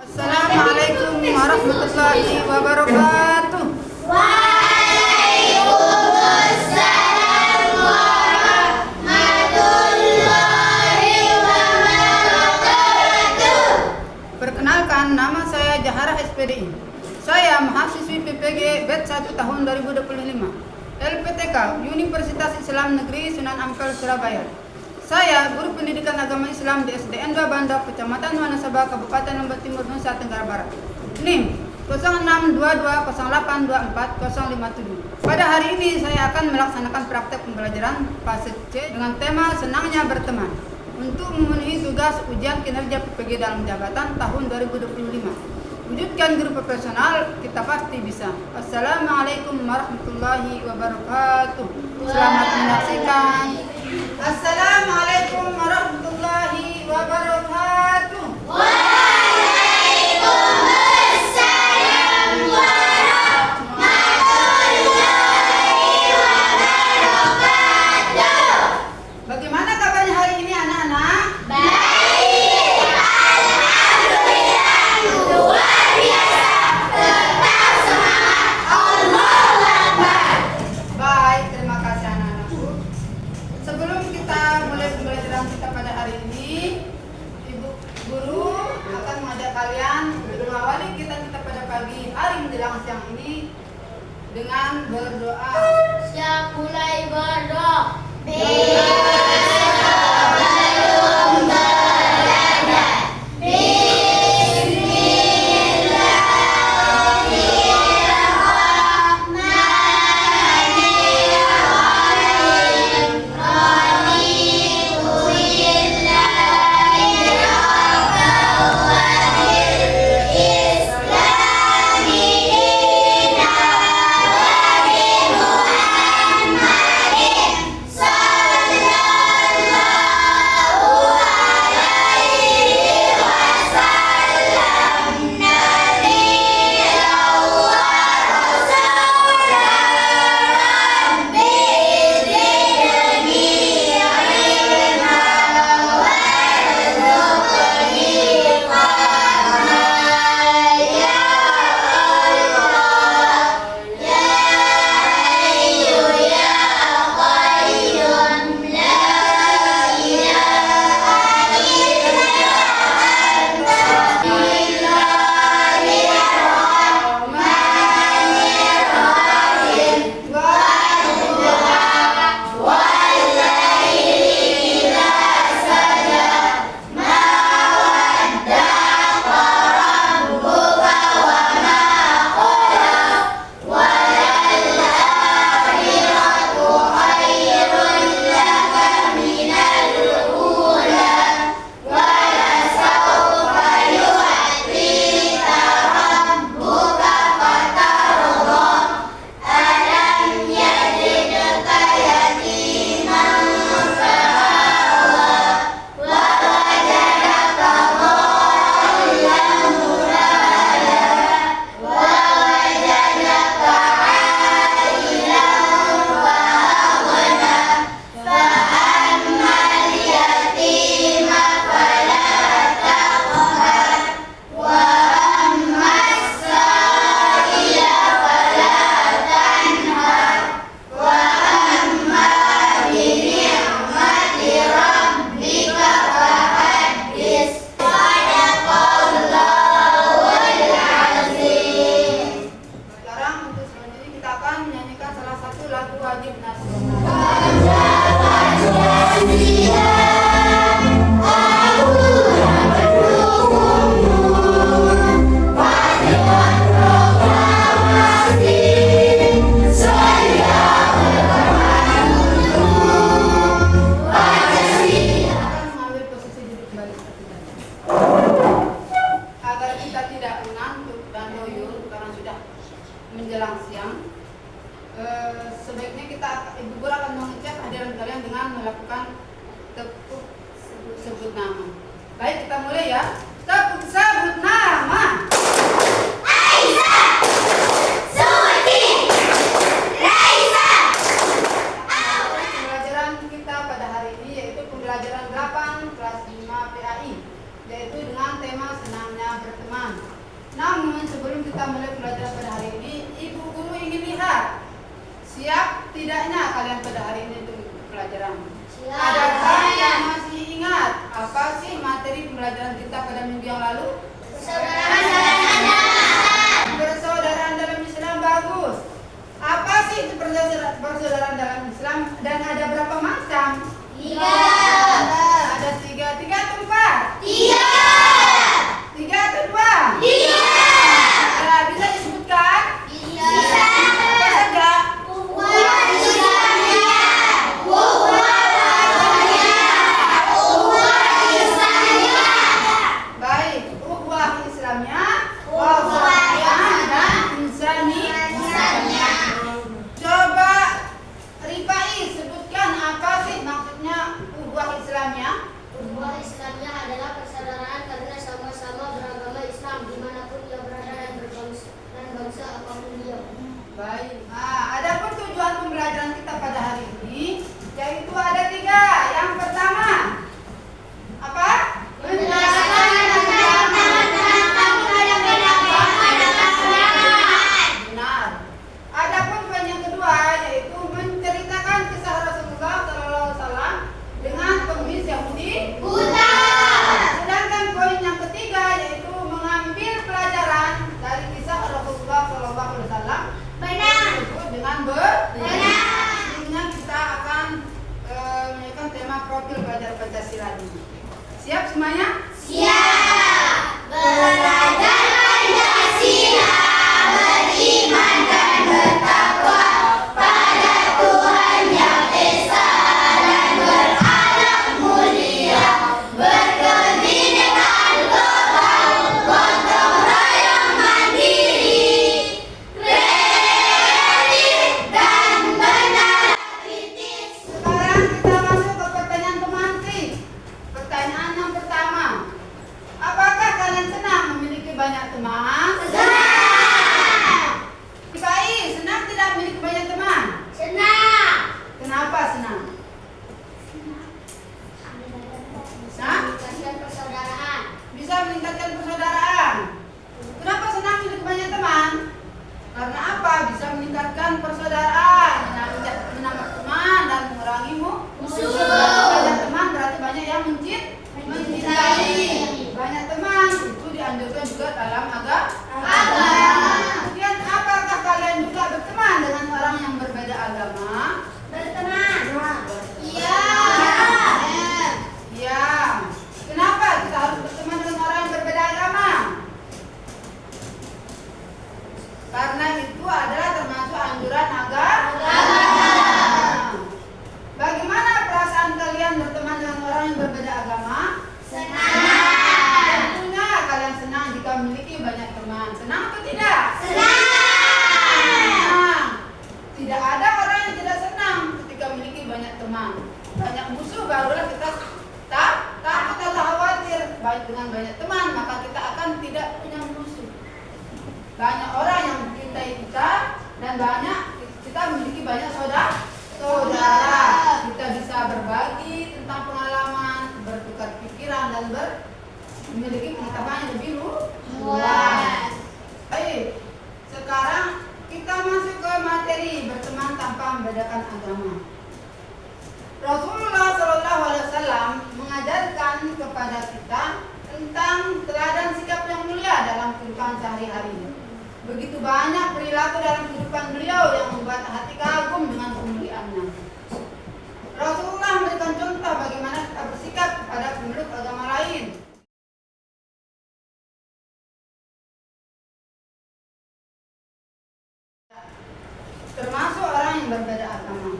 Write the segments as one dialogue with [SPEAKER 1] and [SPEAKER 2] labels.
[SPEAKER 1] Assalamualaikum warahmatullahi wabarakatuh.
[SPEAKER 2] Waalaikumsalam warahmatullahi wabarakatuh.
[SPEAKER 1] Perkenalkan, nama saya Jahara SPDI. Saya mahasiswi PPG BED 1 tahun 2025. LPTK Universitas Islam Negeri Sunan Ampel Surabaya. Saya guru pendidikan agama Islam di SDN 2 Bandok, Kecamatan Wanasaba, Kabupaten Lombok Timur, Nusa Tenggara Barat. NIM 0622082457. Pada hari ini saya akan melaksanakan praktek pembelajaran fase C dengan tema senangnya berteman untuk memenuhi tugas ujian kinerja PPG dalam jabatan tahun 2025. Wujudkan guru profesional, kita pasti bisa. Assalamualaikum warahmatullahi wabarakatuh. Selamat menyaksikan. Assalamualaikum warahmatullahi wabarakatuh.
[SPEAKER 2] Waalaikumsalam warahmatullahi wabarakatuh.
[SPEAKER 1] Bagaimana kabarnya hari ini anak-anak?
[SPEAKER 2] Baik, alhamdulillah, luar biasa. Tetap semangat, Allahu Akbar.
[SPEAKER 1] Baik, terima kasih anak-anakku. Sebelum kita mulai pembelajaran kita pada hari ini, Ibu Guru akan mengajak kalian mengawali kita pada pagi hari menjelang siang ini dengan berdoa.
[SPEAKER 2] Siap, mulai berdoa.
[SPEAKER 1] Sekarang untuk selanjutnya kita akan menyanyikan salah satu lagu wajib nasional. Akan mengambil posisi duduk kembali seperti tadi. Agar kita tidak mengantuk dan loyo karena sudah menjelang siang, sebaiknya Ibu Guru akan mengecek hadiran kalian dengan melakukan tepuk sebut nama. Baik, kita mulai ya. Tepuk sebut nama.
[SPEAKER 2] Aisyah, Suti, Raisa.
[SPEAKER 1] Pembelajaran kita pada hari ini yaitu pembelajaran 8 kelas 5 PAI, yaitu dengan tema senangnya berteman. Namun sebelum kita mulai pelajaran pada hari ini, Ibu Guru ingin lihat siap tidaknya kalian pada hari ini untuk ikut pelajaran.
[SPEAKER 2] Siap.
[SPEAKER 1] Adakah yang masih ingat apa sih materi pembelajaran kita pada minggu yang lalu? Persaudaraan dalam Islam. Bagus. Apa sih itu persaudaraan dalam Islam dan ada berapa macam?
[SPEAKER 2] 3.
[SPEAKER 1] Ada 3. 3 atau 4?
[SPEAKER 2] 3.
[SPEAKER 1] 3 atau 2?
[SPEAKER 2] 3.
[SPEAKER 1] Nah, bisa disebutkan?
[SPEAKER 2] Bisa.
[SPEAKER 1] Apa saja?
[SPEAKER 2] Ukhuwah Islamiyah. Ukhuwah Islamiyah.
[SPEAKER 1] Baik, ukhuwah Islamiyah,
[SPEAKER 2] Ukhuwah
[SPEAKER 1] dan Insaniyah. Coba Rifai sebutkan apa sih maksudnya ukhuwah Islamiyah?
[SPEAKER 2] Ukhuwah Islamiyah adalah persaudaraan karena sama-sama beragama Islam dimanapun ia berada dan bangsa apapun dia.
[SPEAKER 1] Baik. Adapun tujuan pembelajaran kita pada hari ini yaitu ada 3. Yang pertama, apa?
[SPEAKER 2] Menjelaskan tentang
[SPEAKER 1] Benar. Adapun poin yang kedua yaitu menceritakan kisah Rasulullah SAW dengan pengemis Yahudi
[SPEAKER 2] buta.
[SPEAKER 1] Sedangkan poin yang ketiga yaitu mengambil pelajaran dari kisah Rasulullah SAW
[SPEAKER 2] Benar.
[SPEAKER 1] disebut dengan
[SPEAKER 2] Benar.
[SPEAKER 1] Selanjutnya kita akan menunjukkan tema profil pelajar Pancasila ini. Siap semuanya?
[SPEAKER 2] Siap. Belajar Pancasila, beriman dan bertakwa pada Tuhan Yang Esa dan berakhlak mulia, berkebinekaan global, gotong royong mandiri, kreatif dan benar kritis.
[SPEAKER 1] Sekarang kita masuk ke pertanyaan pemantik. Pertanyaan yang pertama, apakah kalian senang memiliki banyak teman?
[SPEAKER 2] Senang.
[SPEAKER 1] Rifai, senang tidak memiliki banyak teman?
[SPEAKER 2] Senang.
[SPEAKER 1] Kenapa senang?
[SPEAKER 2] Meningkatkan persaudaraan.
[SPEAKER 1] Bisa meningkatkan persaudaraan. Kenapa senang memiliki banyak teman? Karena apa? Bisa meningkatkan persaudaraan, menambah teman dan mengurangi
[SPEAKER 2] Musuh.
[SPEAKER 1] Banyak teman berarti banyak yang mencintai. Banyak teman itu dianjurkan juga dalam agama. Kemudian apakah kalian juga berteman dengan orang yang berbeda agama?
[SPEAKER 2] Berteman. Iya.
[SPEAKER 1] Iya. Kenapa kita harus berteman dengan orang yang berbeda agama? Karena itu adalah termasuk anjuran agama. Bagaimana perasaan kalian berteman dengan orang yang berbeda agama?
[SPEAKER 2] Senang.
[SPEAKER 1] Tentunya kalian senang jika memiliki banyak teman. Senang atau tidak?
[SPEAKER 2] Senang.
[SPEAKER 1] Senang. Tidak ada orang yang tidak senang ketika memiliki banyak teman. Banyak musuh barulah kita takut atau khawatir. Baik dengan banyak teman maka kita akan tidak punya musuh. Banyak orang yang mencintai kita dan banyak kita memiliki banyak saudara. Kita bisa berbagi tentang pengalaman, bertukar pikiran dan memiliki pengetahuan yang lebih luas. Baik, sekarang kita masuk ke materi berteman tanpa membedakan agama. Rasulullah SAW mengajarkan kepada kita tentang teladan sikap yang mulia dalam kehidupan sehari-hari. Begitu banyak perilaku dalam kehidupan beliau yang membuat hati kagum dengan kemuliaannya. Rasulullah memberikan contoh bagaimana kita bersikap kepada pemeluk agama lain. Termasuk orang yang berbeda agama.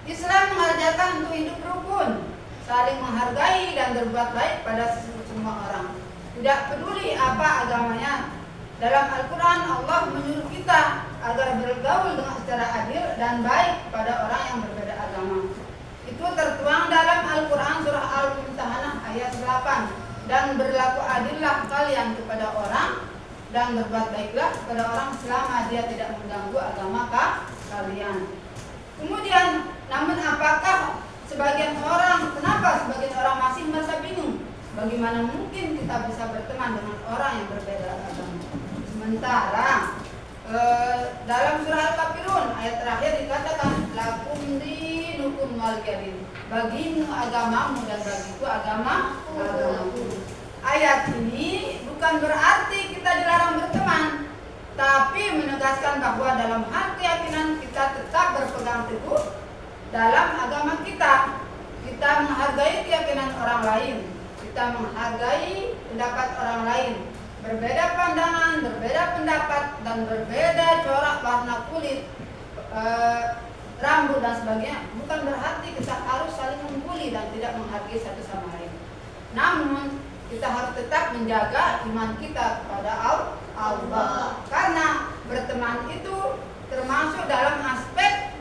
[SPEAKER 1] Islam mengajarkan untuk hidup rukun, saling menghargai dan berbuat baik pada semua orang. Tidak peduli apa agamanya. Dalam Al-Quran Allah menyuruh kita agar bergaul dengan secara adil dan baik pada orang yang berbeda agama. Itu tertuang dalam Al-Quran surah Al-Mumtahanah ayat 8. Dan berlaku adillah kalian kepada orang dan berbuat baiklah kepada orang selama dia tidak mengganggu agama kalian. Kemudian, namun apakah kenapa sebagian orang masih merasa bingung? Bagaimana mungkin kita bisa berteman dengan orang yang berbeda agama? Sementara dalam surah Al-Kafirun ayat terakhir dikatakan lakum dinukum waliyadin, bagimu agamamu dan bagiku agamaku. Ayat ini bukan berarti kita dilarang berteman, tapi menegaskan bahwa dalam hal keyakinan kita tetap berpegang teguh dalam agama kita. Kita menghargai keyakinan orang lain, kita menghargai pendapat orang lain. Berbeda pandangan, berbeda pendapat, dan berbeda corak warna kulit, rambut dan sebagainya, bukan berarti kita harus saling membuli dan tidak menghargai satu sama lain. Namun kita harus tetap menjaga iman kita kepada Allah, karena berteman itu termasuk dalam aspek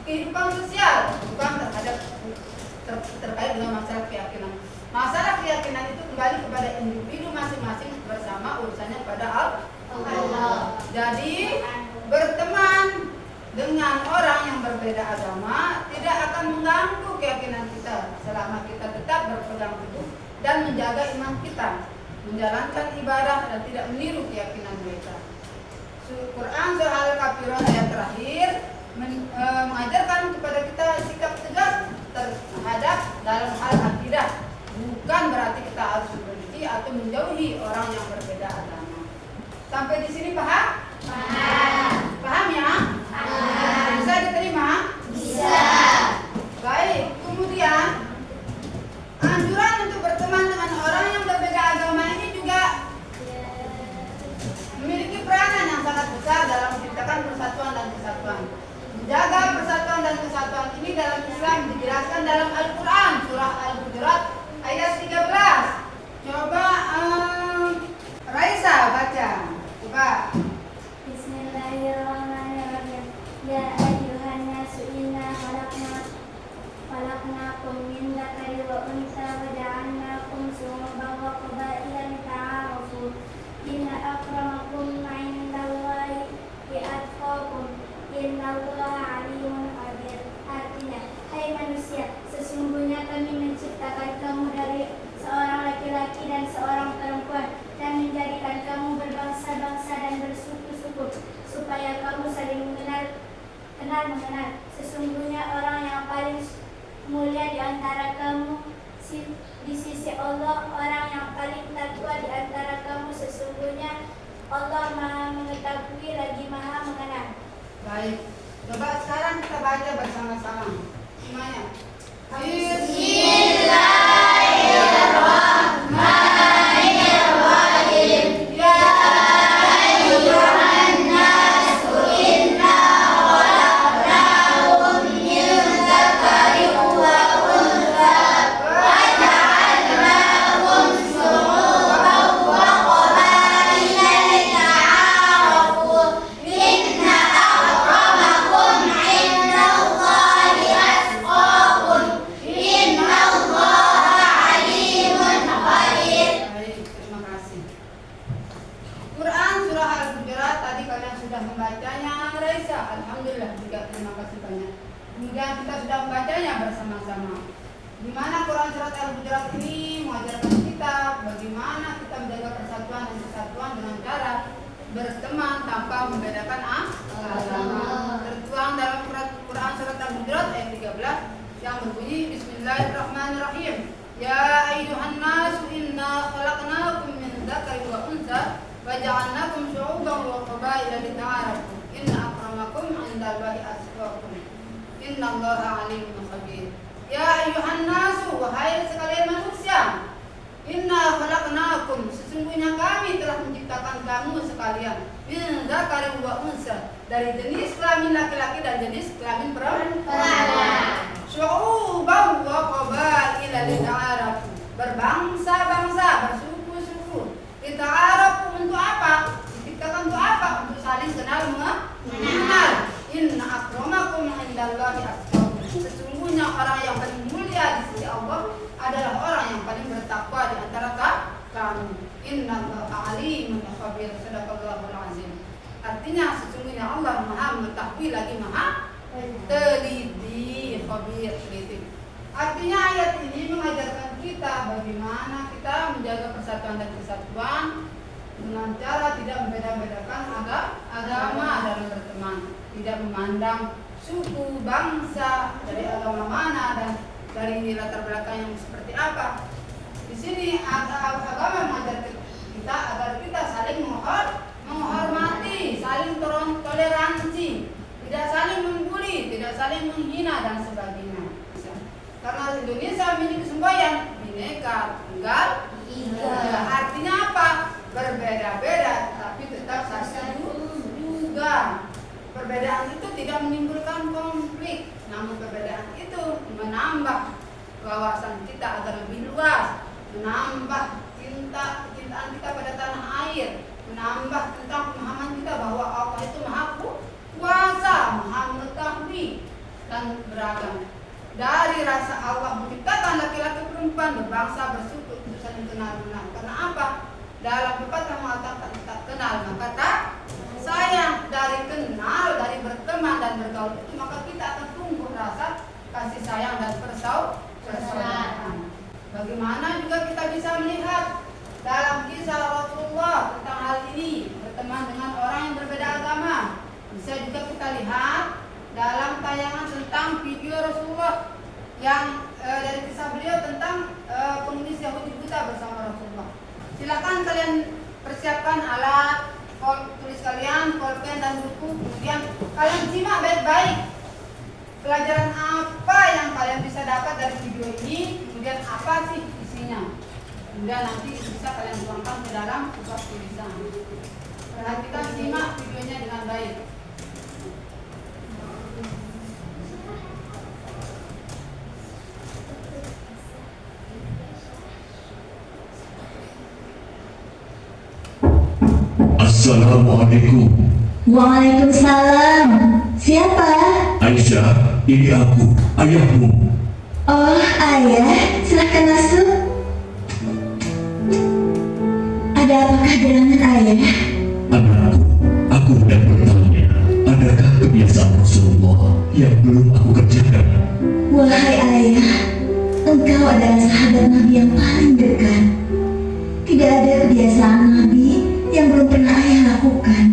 [SPEAKER 1] kehidupan sosial, bukan terkait dengan masalah keyakinan. Masalah keyakinan itu kembali kepada individu masing-masing bersama urusannya pada Allah. Jadi berteman dengan orang yang berbeda agama tidak akan mengganggu keyakinan kita selama kita tetap berpegang teguh dan menjaga iman kita, menjalankan ibadah dan tidak meniru keyakinan mereka. Quran surah Al-Kafirun ayat terakhir mengajarkan kepada kita sikap tegas terhadap dalam hal akidah. Bukan berarti kita harus membenci atau menjauhi orang yang berbeda agama. Sampai di sini paham? Paham ya? Bisa diterima? Bisa. Baik, kemudian anjuran untuk berteman dengan orang yang berbeda agama ini juga memiliki peranan yang sangat besar dalam menciptakan persatuan dan kesatuan. Menjaga persatuan dan kesatuan ini dalam Islam dijelaskan dalam Al-Quran surah Al-Hujurat ayat 13. Coba Raisa baca. Coba.
[SPEAKER 3] Bismillahirrahmanirrahim. Ya ayyuhan nasu inna khalaqnakum min dzakari wa untha wa ja'alnakum syu'uban wa qabaila lita'arafu. Inna akramakum 'indallahi atqakum. Innallaha 'alimun khabir. Artinya, hai manusia, sesungguhnya kami menciptakan kamu dari seorang laki-laki dan seorang perempuan dan menjadikan kamu berbangsa-bangsa dan bersuku-suku supaya kamu saling mengenal. Sesungguhnya orang yang paling mulia di antara kamu di sisi Allah, orang yang paling takwa di antara kamu. Sesungguhnya Allah Maha mengetahui lagi Maha mengenal.
[SPEAKER 1] Baik. Coba sekarang kita baca bersama-sama. Semuanya.
[SPEAKER 3] Bismillahirrahmanirrahim. Ya ayyuhan nasu inna khalaqnakum min dzakarin wa untha wa ja'alnakum syu'uban wa qabaila lita'arafu. Inna akramakum 'indallahi atqakum. Innallaha 'alimun khabir.
[SPEAKER 1] Baik, terima kasih. Quran surah Al-Hujurat tadi kalian sudah membacanya, Raisa. Alhamdulillah juga, terima kasih banyak. Kemudian kita sudah membacanya bersama-sama. Di mana Quran surat Al-Hujurat ini mengajarkan kita bagaimana kita menjaga persatuan dan kesatuan dengan cara berteman tanpa membedakan agama. Tertuang dalam Quran surat Al-Hujurat ayat 13 yang berbunyi Bismillahirrahmanirrahim. Ya ayyuhan nasu inna khalaqnakum min dzakarin wa untha wa ja'alnakum syu'uban wa qabaila lita'arafu. Inna akramakum 'indallahi atqakum. Innallaha 'alimun khabir. Ya ayyuhan nasu, wahai sekalian manusia, inna khalaqnakum, sesungguhnya kami telah menciptakan kamu sekalian, min dzakarin wa untha, dari jenis kelamin laki-laki dan jenis kelamin perempuan. Syu'uban wa qabaila lita'arafu, berbangsa-bangsa, bersuku-suku. Lita'arafu untuk apa? Diciptakan untuk apa? Untuk saling kenal mengenal. Inna akramakum 'indallahi atqakum, sesungguhnya orang yang paling mulia di sisi Allah adalah orang yang paling bertakwa di antara kamu. Innallaha 'alimun khabir. Shadaqallahul azim. Artinya sesungguhnya Allah Maha mengetahui lagi Maha teliti, khabir, teliti. Artinya ayat ini mengajarkan kita bagaimana kita menjaga persatuan dan kesatuan dengan cara tidak membeda-bedakan agama dalam berteman, tidak memandang suku, bangsa, dari agama mana dan dari latar belakang yang seperti apa. Di sini agama mengajar kita agar kita saling menghormati, saling toleransi, tidak saling membuli, tidak saling menghina dan sebagainya. Karena Indonesia memiliki semboyan Bhinneka Tunggal Ika. Artinya apa? Berbeda-beda tapi tetap satu juga. Perbedaan itu tidak menimbulkan konflik, namun perbedaan itu menambah wawasan kita agar lebih luas, menambah kecintaan kita pada tanah air, menambah tentang pemahaman kita bahwa Allah itu Maha Kuasa, Maha Mengetahui dan beragam. Dari rasa Allah menciptakan laki-laki perempuan berbangsa bersuku itu saling kenal benar. Karena apa? Dalam pepatah mengatakan tak kenal maka tak sayang. Dari kenal, dari berteman dan bergaul itu maka kita akan tumbuh rasa kasih sayang dan persaudaraan. Bagaimana juga kita bisa melihat dalam kisah Rasulullah tentang hal ini, berteman dengan orang yang berbeda agama. Bisa juga kita lihat dalam tayangan tentang video Rasulullah yang dari kisah beliau tentang pengemis Yahudi buta bersama Rasulullah. Silakan kalian persiapkan alat tulis kalian, pulpen dan buku, kemudian kalian simak baik-baik pelajaran apa yang kalian bisa dapat dari video ini, kemudian apa sih isinya. Kemudian nanti bisa kalian tuangkan ke dalam kertas tulisan. Perhatikan, simak videonya dengan baik.
[SPEAKER 4] Assalamualaikum.
[SPEAKER 5] Waalaikumsalam. Siapa?
[SPEAKER 4] Aisyah, ini aku, ayahmu.
[SPEAKER 5] Oh, ayah. Silahkan masuk. Ada apakah gerangan ayah?
[SPEAKER 4] Anakku, aku hendak bertanya, adakah kebiasaan Rasulullah yang belum aku kerjakan?
[SPEAKER 5] Wahai ayah, engkau adalah sahabat Nabi yang paling dekat. Tidak ada kebiasaan Nabi yang belum pernah ayah lakukan,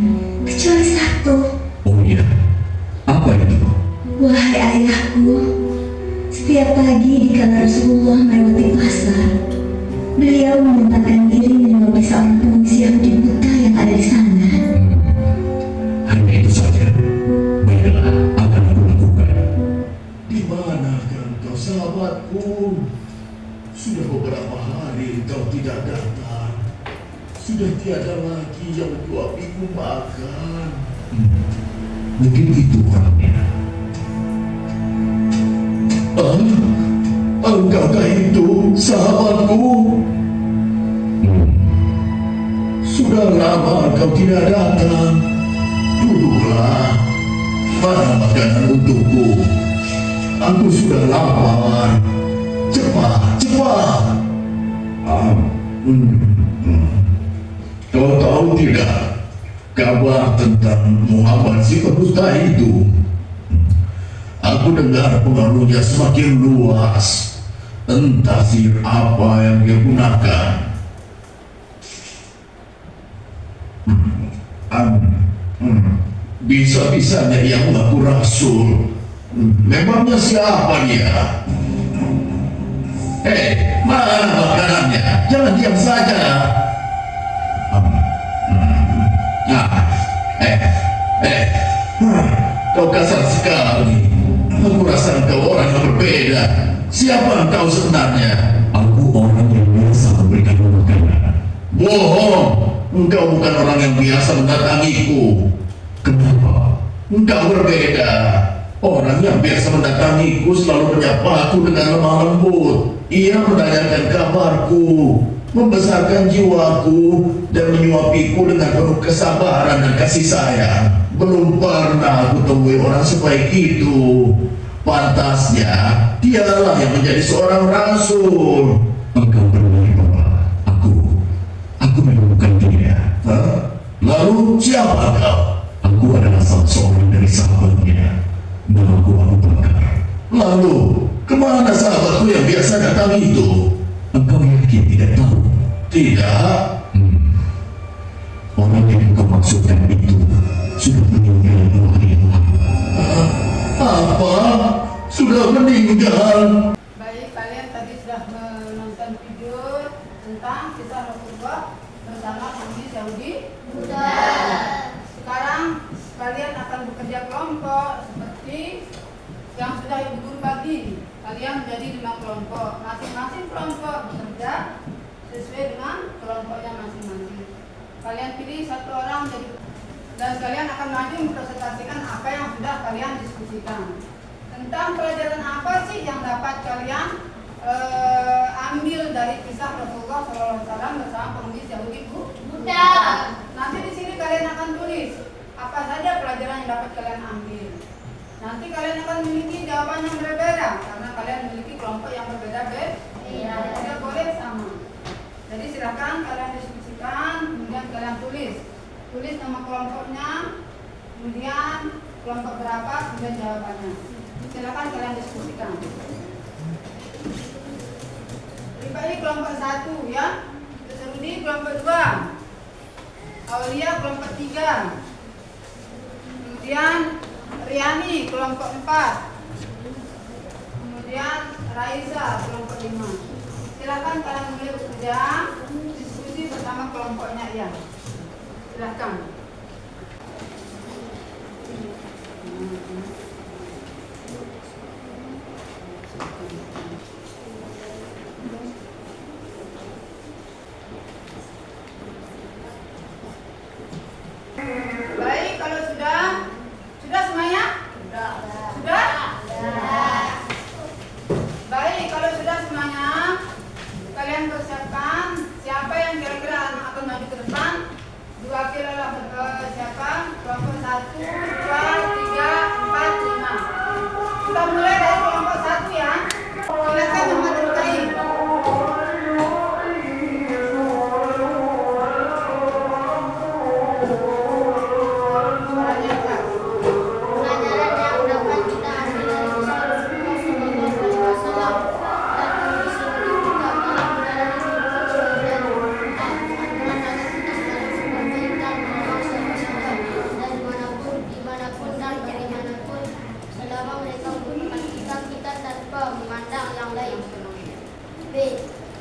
[SPEAKER 5] kecuali satu.
[SPEAKER 4] Oh iya, apa itu?
[SPEAKER 5] Wahai ayahku, setiap pagi dikala Rasulullah melewati pasar, beliau menyempatkan diri menyuapi seorang pengemis Yahudi buta yang ada di sana.
[SPEAKER 4] Hanya itu saja. Baiklah, akan aku lakukan. Di manakah engkau, sahabatku? Sudah beberapa hari engkau tidak datang. Sudah tiada lagi yang kuapiku makan. Mungkin itu orangnya. Engkaukah itu sahabatku? Sudah lama kau tidak datang. Duduklah. Mana makanan untukku? Aku sudah lapar. Cepat, cepat. Kau tahu tidak kabar tentang Muhammad si pendusta itu? Aku dengar pengaruhnya semakin luas. Entah sihir apa yang dia gunakan. Bisa-bisanya dia mengaku rasul. Memangnya siapa dia? Hei, mana makanannya? Jangan diam saja. Kau kasar sekali. Aku rasa engkau orang yang berbeda. Siapa engkau sebenarnya? Aku orang yang biasa memberikan makanan. Bohong. Engkau bukan orang yang biasa mendatangiku. Kenapa? Engkau berbeda. Orang yang biasa mendatangiku selalu menyapa aku dengan lemah lembut. Ia menanyakan kabarku, membesarkan jiwaku, dan menyuapiku dengan penuh kesabaran dan kasih sayang. Belum pernah aku temui orang sebaik itu. Pantasnya dialah yang menjadi seorang rasul. Engkau benar bahwa aku menemukan dia. Lalu siapa kau? Aku adalah salah seorang dari sahabatnya. Namaku Abu Bakar. Lalu kemana sahabatku yang biasa datang itu? Engkau yakin tidak tahu? Tidak. pasukan itu sudah meninggal 2 hari yang lalu. Apa? Sudah meninggal?
[SPEAKER 1] Baik, kalian tadi sudah menonton video tentang kisah Rasulullah bersama Nabi Saudi. Sekarang kalian akan bekerja kelompok seperti yang sudah Ibu Guru bagi. Kalian menjadi 5 kelompok. Masing-masing kelompok bekerja sesuai dengan kelompoknya masing-masing. Kalian pilih 1 orang jadi, dan kalian akan maju mempresentasikan apa yang sudah kalian diskusikan. Tentang pelajaran apa sih yang dapat kalian ambil dari kisah Rasulullah SAW bersama pengemis Yahudi Buddha. Nanti di sini kalian akan tulis apa saja pelajaran yang dapat kalian ambil. Nanti kalian akan memiliki jawaban yang berbeda karena kalian memiliki kelompok yang berbeda-beda. Tidak boleh sama. Jadi silakan kalian diskusikan, kemudian kalian tulis nama kelompoknya, kemudian kelompok berapa, kemudian jawabannya. Silakan kalian diskusikan. Rifai kelompok 1 ya, Serudi kelompok 2, Aulia kelompok 3, kemudian Riani kelompok 4, kemudian Raisa kelompok 5. Silakan kalian mulai bekerja diskusi bersama kelompoknya ya. Silakan. Baik, kalau sudah semuanya? Sudah? Baik, kalau sudah semuanya, kalian persiapkan siapa yang kira-kira akan maju ke depan. Diwakililah siapa? Kelompok 1, 2, 3, 4, 5. Kita mulai dari kelompok 1 ya. Silakan Muhammad Rifai. Suaranya keras.
[SPEAKER 2] Pelajaran yang dapat kita ambil dari kisah Rasulullah SAW dan kondisi juga dalam menjalani hidup sebagian aturan agar kita selalu berkaitan dengan bangsa-bangsa dan dimanapun dan bagaimanapun selama mereka membutuhkan kita tanpa memandang yang lain. B.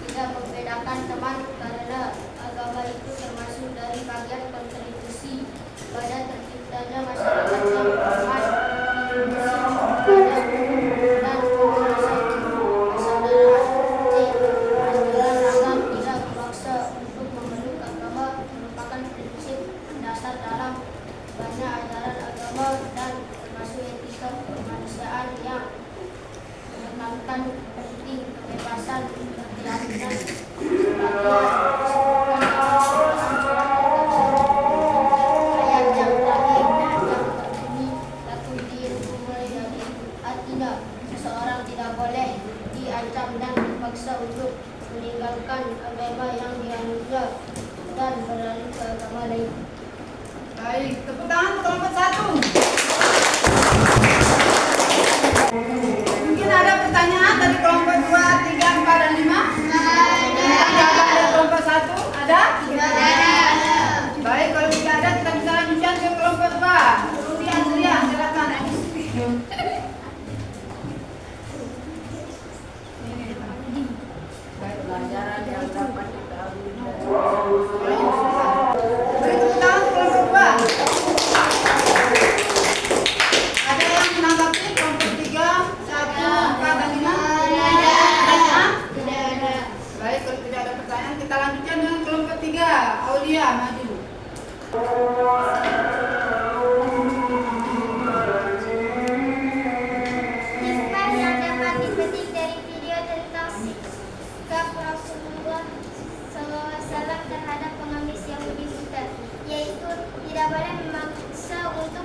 [SPEAKER 2] Tidak membedakan teman karena agama itu termasuk dari bagian kontribusi pada terciptanya masyarakat yang aman, inklusif, dan persaudaraan. C. Ajaran ragam tidak memaksa untuk memeluk agama merupakan prinsip dasar dalam banyak ajaran agama dan termasuk etika kemanusiaan yang menekankan penting kebebasan berkeyakinan sebagai disebutkan dalam Al-Quran surat ayat yang terakhir yang berbunyi lakum dinukum waliyadin. Artinya seseorang tidak boleh diancam dan dipaksa untuk meninggalkan agama yang dianutnya dan beralih ke agama lain.
[SPEAKER 1] Baik, tepuk tangan untuk kelompok 1. Mungkin ada pertanyaan dari kelompok 2, 3, 4, dan 5? Ada dari kelompok 1? Ada? Baik, kalau tidak ada kita bisa lanjutkan ke kelompok 2. Rudi Andrea, silakan. Baik, pelajaran yang dapat kita ambil dari beri tepuk tangan untuk kelompok 2. Ada yang menanggapi kelompok 3, 1, 4, dan 5? Pertanyaan? Baik, kalau tidak ada pertanyaan, kita lanjutkan dengan kelompok 3. Aulia, maju.
[SPEAKER 3] Hikmah yang dapat dipetik dari video tentang sikap Rasulullah SAW terhadap pengemis Yahudi Buddha, yaitu tidak boleh memaksa untuk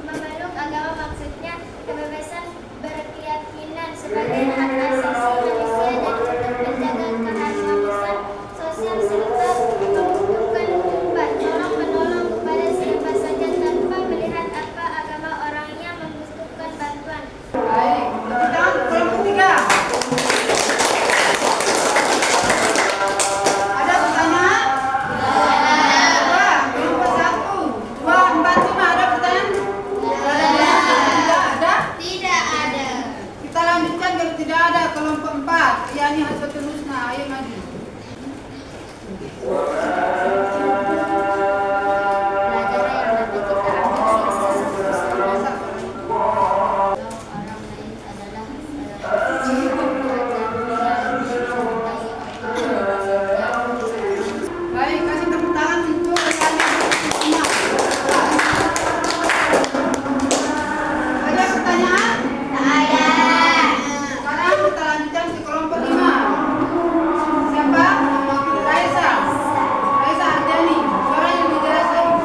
[SPEAKER 3] memeluk agama, maksudnya kebebasan berkeyakinan sebagai hak asasi manusia dan untuk menjaga keharmonisan sosial serta membutuhkan tolong menolong
[SPEAKER 1] Nah, ayo maju.
[SPEAKER 2] Pelajaran yang dapat kita ambil
[SPEAKER 1] Masa
[SPEAKER 2] orang lain adalah
[SPEAKER 1] baik, kasih tepuk tangan untuk kalian semua. Ada pertanyaan?
[SPEAKER 2] ada.
[SPEAKER 1] Sekarang kita lanjutkan ke kelompok 5. Siapa? Raisa. Raisa Ardiani. Suaranya lebih jelas lagi.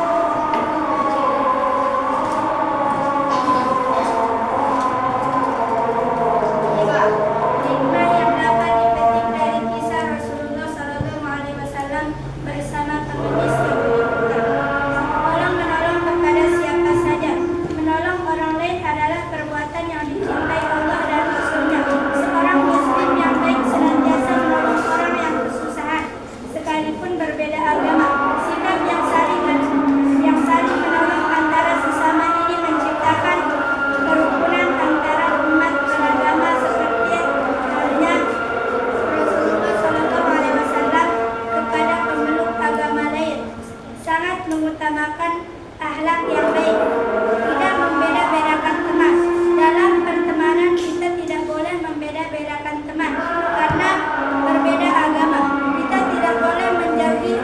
[SPEAKER 1] Raisa.
[SPEAKER 3] Hikmah yang dapat dipetik dari kisah Rasulullah SAW bersama pengemis yang berikutnya. Orang menolong kepada siapa saja. Menolong orang lain adalah perbuatan yang dicintai Allah dan Rasulnya. Seorang muslim yang baik senantiasa menolong orang yang kesusahan, sekalipun berbeda agama. Sikap yang saling menolong antara sesama ini menciptakan kerukunan antara umat beragama seperti halnya Rasulullah SAW kepada pemeluk agama lain. Sangat mengutamakan akhlak yang baik, tidak membeda-bedakan teman. Dalam pertemanan kita tidak boleh membeda-bedakan teman karena berbeda agama. Kita tidak boleh menjauhi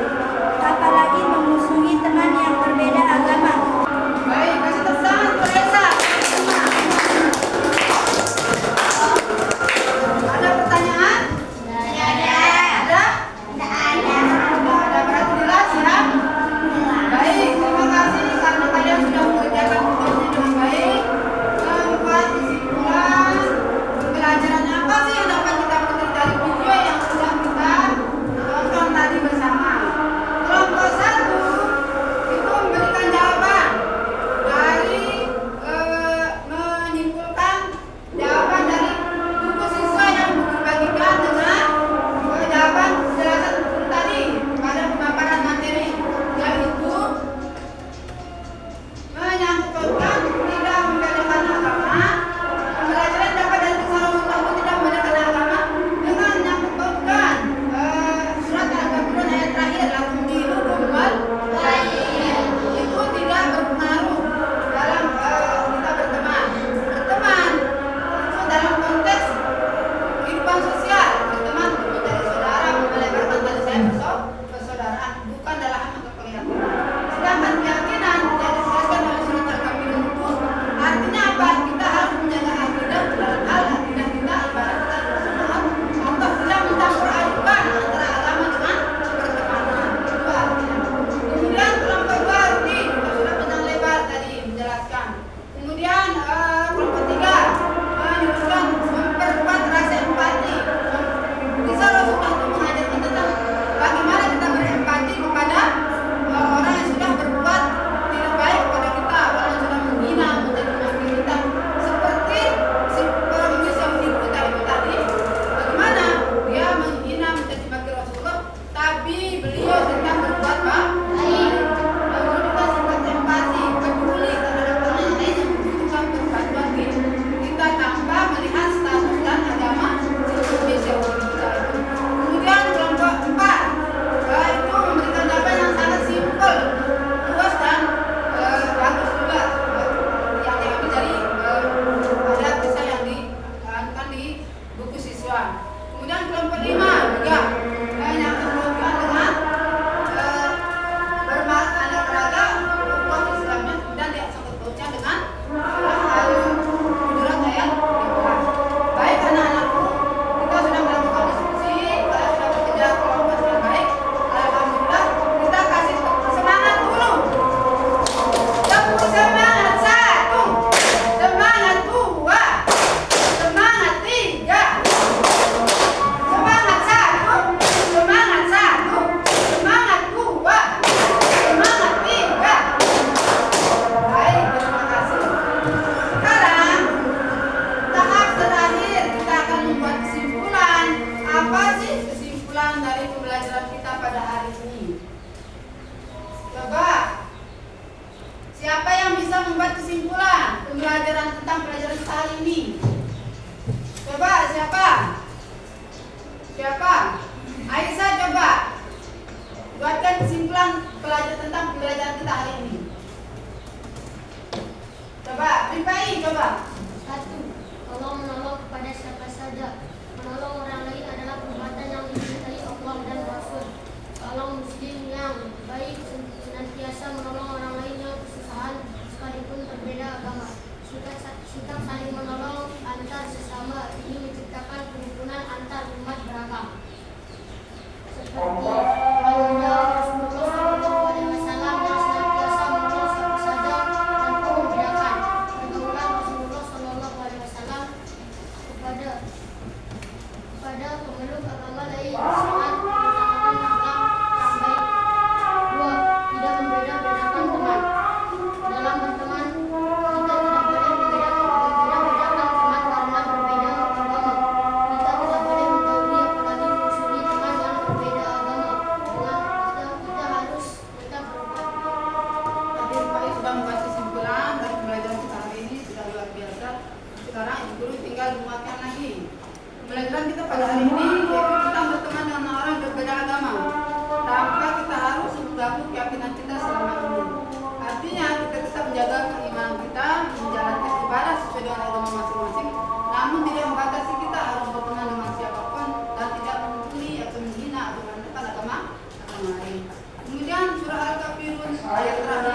[SPEAKER 3] apalagi memusuhi teman yang berbeda agama.
[SPEAKER 1] Baik, kasih tepuk tangan untuk Raisa. Ada pertanyaan? Ada? Tidak ada, berarti jelas ya? Baik, terima kasih karena kalian sudah mengerjakan tugasnya dengan baik. Membuat kesimpulan pembelajaran apa sih yang dapat kita petik dari video yang sudah kita tonton tadi bersama. Kelompok 1 itu memberikan jawaban dari menyimpulkan jawaban dari buku siswa yang dibagikan dengan jawaban penjelasan guru tadi pada pemaparan materi, yaitu menyangkutkan tidak membedakan agama. Pembelajaran dapat dari kisah Rasulullah itu tidak membedakan agama dengan menyangkutkan surat Al-Kafirun ayat terakhir lakum dinukum wal itu tidak berpengaruh dalam kita berteman. Berteman itu dalam konteks kehidupan sosial. Berteman untuk mencari saudara, melebarkan tali sayap persaudaraan, bukan dalam hal kelihatan. Sedangkan keyakinan yang dijelaskan oleh surat Al-Kafirun itu artinya apa? Kita harus menjaga akidah dalam hal akidah kita ibarat kita bersama untuk tidak mencampur adukan antara agama dengan pertemanan. Itu artinya. Kemudian kelompok 2 Rudi sudah panjang lebar tadi menjelaskan. Kemudian kelompok 3 menyebutkan memperkuat rasa empati. Kisah Rasulullah itu mengajarkan tentang bagaimana kita berempati kepada orang yang sudah berbuat tidak baik kepada kita, orang yang sudah menghina, menjadi maki kita, seperti si pengemis yang diikuti itu tadi. Bagaimana dia menghina, menjadi maki Rasulullah, tapi beliau tetap berbuat baik. Lalu kita sifat empati, peduli terhadap orang yang lain yang membutuhkan perbantuan kita tanpa melihat status dan agama si pengemis yang diikuti kita itu. Kemudian kelompok 4 itu memberikan jawaban yang sangat simpel, luas dan bagus juga, yang diambil dari ada kisah yang diangkat di buku siswa. Kemudian kelompok 5 juga yang terkait dengan bermakna beragam ukhuwah Islamnya, kemudian disangkut pautnya dengan surah Al-Hujurat ayat 15. Baik anak-anakku, kita sudah melakukan diskusi, kalian sudah bekerja kelompok dengan baik. Alhamdulillah, kita kasih semangat dulu. Tepuk semangat 1, semangat 2, semangat 3, semangat 1, semangat 1, semangat 2, semangat 3. Baik, terima kasih. Sekarang tahap terakhir kita akan membuat kesimpulan. Apa sih kesimpulan dari pembelajaran kita pada hari ini? Coba siapa yang bisa membuat kesimpulan pembelajaran tentang pelajaran kita hari ini? Coba siapa? Siapa? coba.
[SPEAKER 2] 1. Tolong menolong kepada siapa saja. Menolong orang lain adalah perbuatan yang dicintai Allah dan Rasul. Seorang muslim yang baik senantiasa menolong orang lain yang kesusahan sekalipun berbeda agama. Sikap saling menolong antar sesama ini menciptakan kerukunan antar umat beragama. Seperti halnya Rasulullah SAW yang senantiasa menolong siapa saja tanpa membedakan. Pergaulan Rasulullah SAW kepada pemeluk agama lain sangat mengutamakan akhlak yang baik. 2. Tidak membeda-bedakan teman. Dalam berteman, kita tidak boleh membeda-bedakan teman karena berbeda agama. Kita tidak boleh mendahului apalagi memusuhi teman yang berbeda agama. Kita harus tetap berubah.
[SPEAKER 1] Hadir Pak sudah membuat kesimpulan dari pembelajaran kita hari ini sudah luar biasa. Sekarang Ibu Guru tinggal menguatkan lagi. Pembelajaran kita pada hari ini yaitu tentang berteman dengan orang yang berbeda agama tanpa kita harus mengganggu keyakinan kita selama ini. Artinya kita tetap menjaga keimanan kita, menjalankan ibadah sesuai dengan agama masing-masing, namun tidak membatasi kita harus berteman dengan siapapun dan tidak membuli atau menghina atau merendahkan agama lain. Kemudian surah Al-Kafirun ayat terakhir